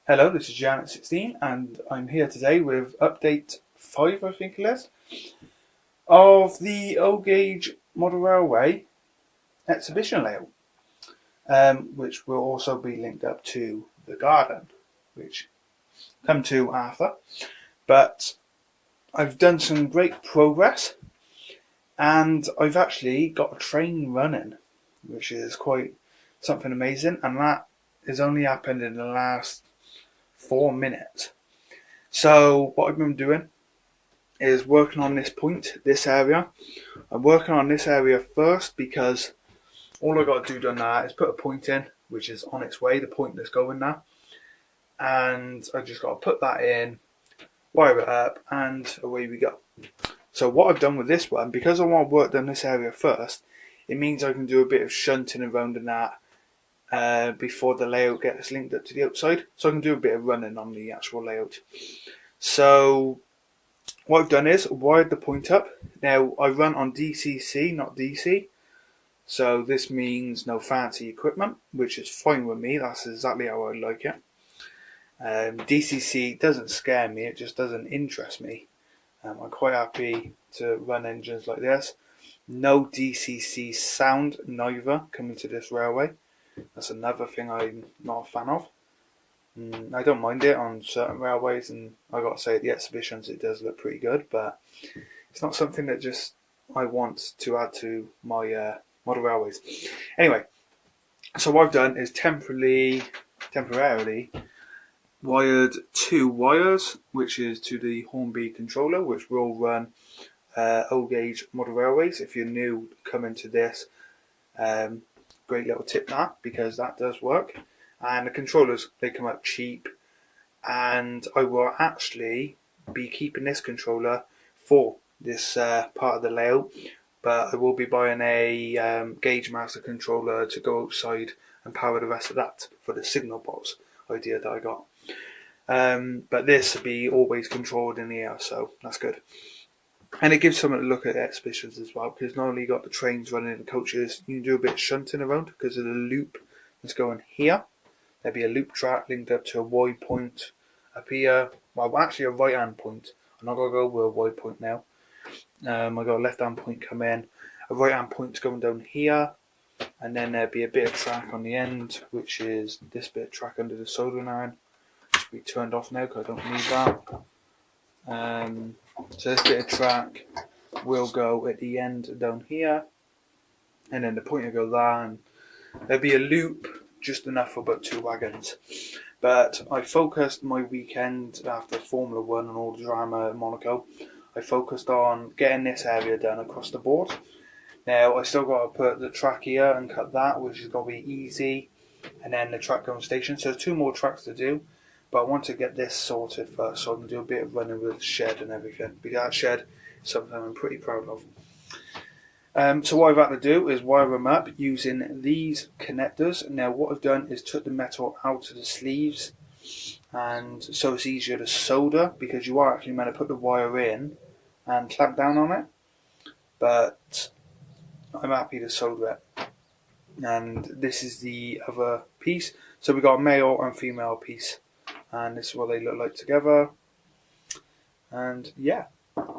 Hello, this is Janet16 and I'm here today with update 5, I think it is, of the O Gauge Model Railway exhibition layout, which will also be linked up to the garden, which come to after. But I've done some great progress and I've actually got a train running, which is quite something amazing, and that has only happened in the last 4 minutes. So what I've been doing is working on this point, this area. I'm working on this area first because all I got to do done that is put a point in, which is on its way, the point that's going now. And I just got to put that in, wire it up, and away we go. So what I've done with this one, because I want to work down this area first, it means I can do a bit of shunting around in that before the layout gets linked up to the outside. So I can do a bit of running on the actual layout. So what I've done is wired the point up. Now I run on DCC, not DC. So this means no fancy equipment, which is fine with me. That's exactly how I like it. DCC doesn't scare me, it just doesn't interest me. I'm quite happy to run engines like this. No DCC sound neither coming to this railway. That's another thing I'm not a fan of. I don't mind it on certain railways, and I got to say at the exhibitions it does look pretty good, but it's not something that just I want to add to my model railways. Anyway, so what I've done is temporarily wired 2 wires, which is to the Hornby controller, which will run O Gauge model railways. If you're new coming to this, great little tip that, because that does work. And the controllers, they come out cheap, and I will actually be keeping this controller for this part of the layout, but I will be buying a Gauge Master controller to go outside and power the rest of that for the signal box idea that I got. But this will be always controlled in the air, so that's good. And it gives someone to look at the exhibitions as well, because not only you got the trains running the coaches, you can do a bit of shunting around because of the loop that's going here. There'll be a loop track linked up to a Y point up here. Well, actually a right hand point. I'm not going to go with a Y point now. I got a left hand point come in. A right hand point's going down here. And then there'll be a bit of track on the end, which is this bit of track under the soldering iron. Which will be turned off now because I don't need that. So this bit of track will go at the end down here. And then the point will go there. And there'll be a loop just enough for about 2 wagons. But I focused my weekend after Formula 1 and all the drama at Monaco. I focused on getting this area done across the board. Now I still got to put the track here and cut that, which is going to be easy. And then the track going station. So there's 2 more tracks to do. But I want to get this sorted first so I can do a bit of running with the shed and everything. Because that shed is something I'm pretty proud of. So what I've had to do is wire them up using these connectors. Now what I've done is took the metal out of the sleeves, and so it's easier to solder, because you are actually meant to put the wire in and clamp down on it, but I'm happy to solder it. And this is the other piece. So we've got a male and female piece, and this is what they look like together. And yeah,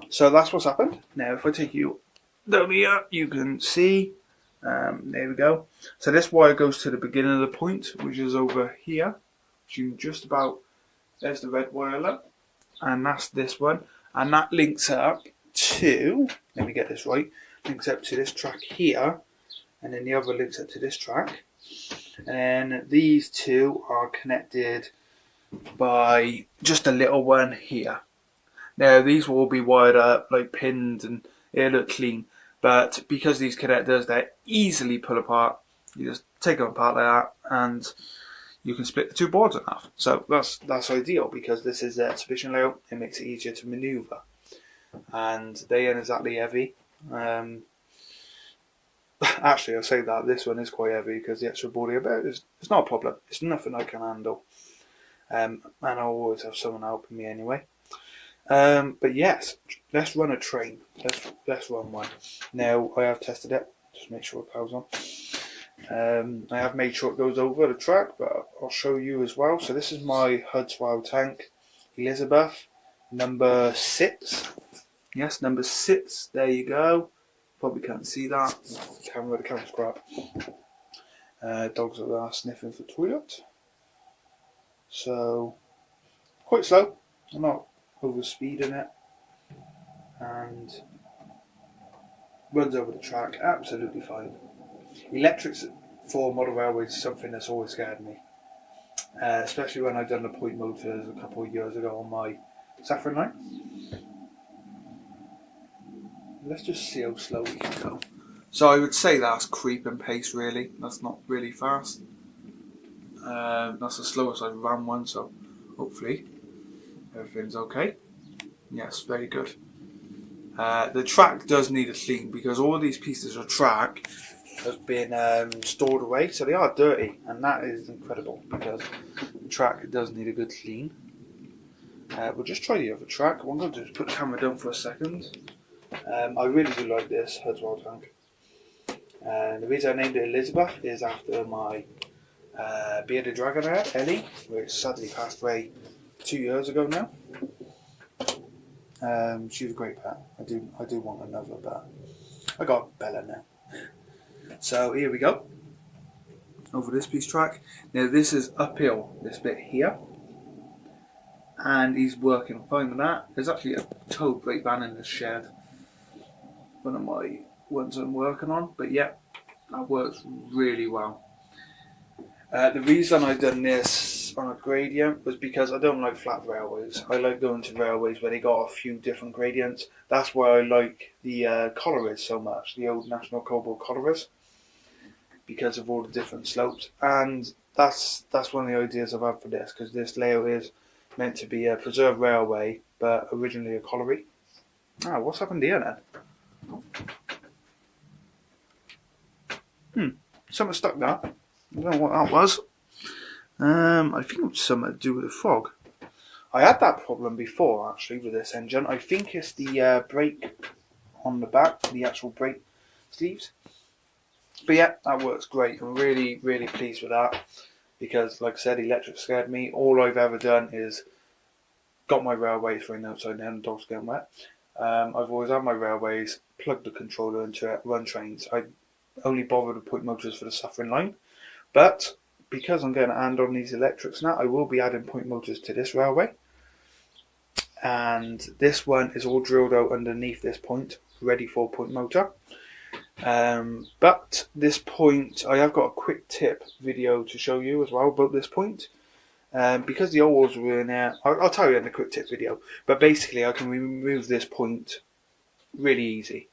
so that's what's happened. Now if I take you down here, you can see, there we go. So this wire goes to the beginning of the point, which is over here. So you can just about, there's the red wire, look, and that's this one. And that links up to, let me get this right, links up to this track here, and then the other links up to this track. And these 2 are connected by just a little one here. Now these will all be wired up, like pinned, and it'll look clean. But because these connectors, they're easily pull apart, you just take them apart like that, and you can split the 2 boards in half. So that's ideal, because this is the exhibition layout. It makes it easier to manoeuvre, and they ain't exactly heavy. Actually, I say that this one is quite heavy because the extra body about it's not a problem. It's nothing I can handle, and I'll always have someone helping me anyway. But yes, let's run a train. Let's run one. Now I have tested it. Just make sure it powers on. I have made sure it goes over the track, but I'll show you as well. So this is my Hudswell tank, Elizabeth, number 6. Yes, number 6. There you go. Probably can't see that. The camera's crap. Dogs are there sniffing for toilet. So quite slow. I'm not over speeding it, and runs over the track absolutely fine. Electrics for model railways is something that's always scared me, especially when I've done the point motors a couple of years ago on my Saffron line. Let's just see how slow we can go. So I would say that's creeping pace really, that's not really fast. That's the slowest I've ran one, so hopefully everything's okay. Yes, very good. The track does need a clean because all these pieces of track have been stored away, so they are dirty, and that is incredible because the track does need a good clean. We'll just try the other track. What I'm going to do is put the camera down for a second. I really do like this Hudswell tank. The reason I named it Elizabeth is after my bearded dragon I had, Ellie, which sadly passed away 2 years ago now. She was a great pet. I do want another, but I got Bella now. So here we go. Over this piece of track. Now this is uphill, this bit here. And he's working fine with that. There's actually a tow brake van in the shed. One of my ones I'm working on. But yeah, that works really well. The reason I've done this on a gradient was because I don't like flat railways. I like going to railways where they got a few different gradients. That's why I like the collieries so much, the old National Coal collieries, because of all the different slopes. And that's one of the ideas I've had for this, because this layout is meant to be a preserved railway, but originally a colliery. Ah, what's happened here then? Something stuck there. I don't know what that was. I think it was something to do with the frog. I had that problem before actually with this engine. I think it's the brake on the back, the actual brake sleeves. But yeah, that works great. I'm really, really pleased with that because, like I said, electric scared me. All I've ever done is got my railways thrown outside down, the dog's getting wet. I've always had my railways, plugged the controller into it, run trains. I only bothered to put motors for the Suffering line. But because I'm going to hand on these electrics now, I will be adding point motors to this railway. And this one is all drilled out underneath this point, ready for point motor. But this point, I have got a quick tip video to show you as well about this point. Because the holes were in there, I'll tell you in the quick tip video. But basically, I can remove this point really easy.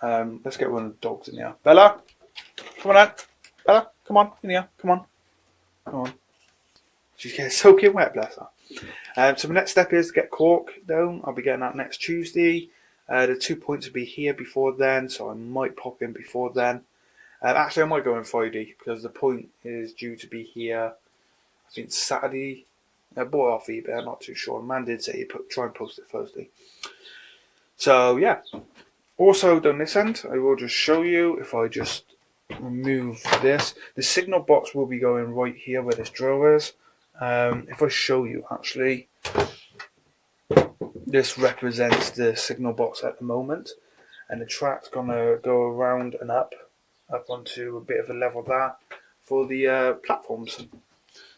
Let's get one of the dogs in here. Bella, come on out. Bella, come on, in here, come on. Come on. She's getting soaking wet, bless her. So my next step is to get cork down. I'll be getting that next Tuesday. The 2 points will be here before then, so I might pop in before then. Actually, I might go on Friday, because the point is due to be here, I think Saturday. I bought it off eBay, I'm not too sure. The man did say he'd try and post it Thursday. So yeah. Also, down this end, I will just show you, if I just remove this. The signal box will be going right here where this drill is. If I show you actually, this represents the signal box at the moment, and the track's gonna go around and up onto a bit of a level there for the platforms.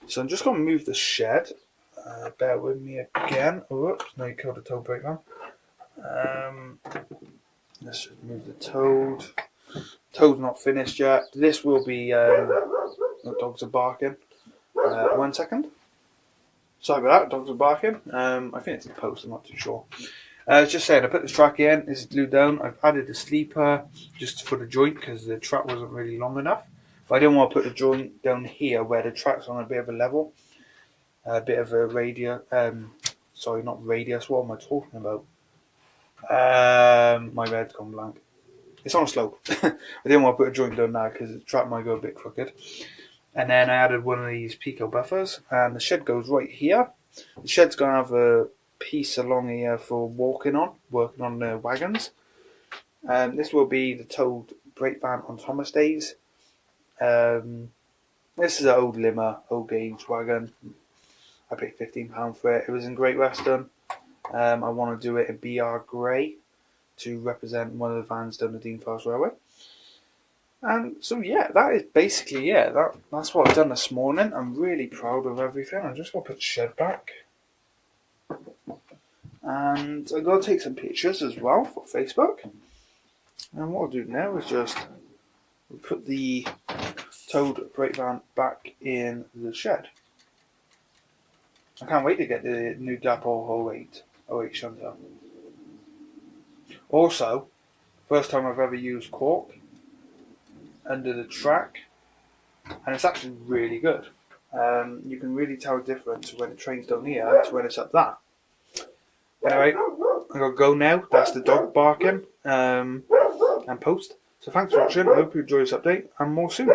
So I'm just gonna move the shed. Bear with me again. Oops, now you killed the tow brake on. Let's just move the toad. Toad's not finished yet. This will be. The dogs are barking. 1 second. Sorry about that. Dogs are barking. I think it's the post. I'm not too sure. I was just saying. I put this track in. This is glued down. I've added a sleeper just for the joint because the track wasn't really long enough. But I didn't want to put the joint down here where the track's on a bit of a level. A bit of a radius. Sorry, not radius. What am I talking about? My red's gone blank. It's on a slope. I didn't want to put a joint down there because the track might go a bit crooked. And then I added one of these Pico buffers, and the shed goes right here. The shed's going to have a piece along here for working on the wagons. This will be the towed brake van on Thomas days. This is an old Limmer, old gauge wagon. I paid £15 for it. It was in Great Western. I want to do it in BR Grey to represent one of the vans down the Dean Forest Railway. And so yeah, that is basically it. That's what I've done this morning. I'm really proud of everything. I'm just going to put the shed back. And I'm going to take some pictures as well for Facebook. And what I'll do now is just put the towed brake van back in the shed. I can't wait to get the new Dapple 08 shunter. Also, first time I've ever used cork under the track, and it's actually really good. You can really tell the difference when the train's down here to when it's up there. Anyway, I'm going to go now. That's the dog barking and post. So thanks for watching. I hope you enjoyed this update, and more soon.